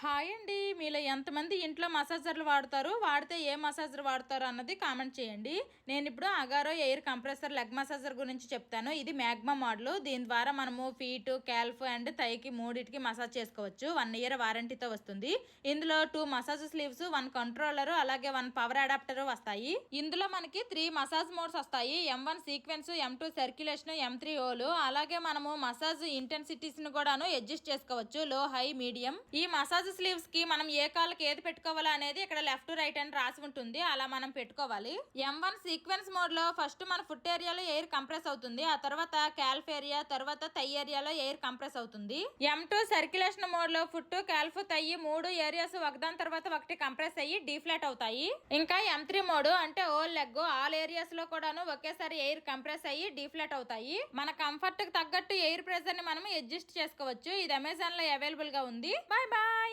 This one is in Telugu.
హాయ్ అండి. మీలో ఎంతమంది ఇంట్లో మసాజర్లు వాడతారు, వాడితే ఏ మసాజర్ వాడతారు అన్నది కామెంట్ చేయండి. నేను ఇప్పుడు Agaro air compressor leg massager గురించి చెప్తాను. ఇది మ్యాగ్మా మోడల్. దీని ద్వారా మనము ఫీట్, క్యాల్ఫ్ అండ్ థైకి మూడింటికి మసాజ్ చేసుకోవచ్చు. 1 ఇయర్ వారంటీతో వస్తుంది. ఇందులో 2 మసాజ్ స్లీవ్స్, 1 కంట్రోలర్, అలాగే 1 పవర్ అడాప్టర్ వస్తాయి. ఇందులో మనకి 3 మసాజ్ మోడ్స్ వస్తాయి. M1 sequence, M2 circulation, M3 whole. అలాగే మనము మసాజ్ ఇంటెన్సిటీస్ ను కూడాను అడ్జస్ట్ చేసుకోవచ్చు, లో, హై, మీడియం. ఈ మసాజ్ స్లీవ్స్ కి మనం ఏ కాళ్ళకి ఏది పెట్టుకోవాలి అనేది ఇక్కడ లెఫ్ట్ రైట్ అని రాసి ఉంటుంది. అలా మనం పెట్టుకోవాలి. M1 సీక్వెన్స్ మోడ్ లో ఫస్ట్ మన ఫుట్ ఏరియాలో ఎయిర్ కంప్రెస్ అవుతుంది. ఆ తర్వాత క్యాల్ఫ్ ఏరియా, తర్వాత థై ఏరియాలో ఎయిర్ కంప్రెస్ అవుతుంది. M2 సర్క్యులేషన్ మోడ్ లో ఫుట్, క్యాల్ఫ్, థై 3 ఏరియాస్ ఒకదాని తర్వాత ఒకటి కంప్రెస్ అయ్యి డీఫ్లాట్ అవుతాయి. ఇంకా M3 మోడ్ అంటే ఓల్ లెగ్, ఆల్ ఏరియాస్ లో కూడాను ఒకేసారి ఎయిర్ కంప్రెస్ అయ్యి డీఫ్లాట్ అవుతాయి. మన కంఫర్ట్ కి తగ్గట్టు ఎయిర్ ప్రెజర్ ని మనం అడ్జస్ట్ చేసుకోవచ్చు. ఇది అమెజాన్ లో అవైలబుల్ గా ఉంది. Bye bye.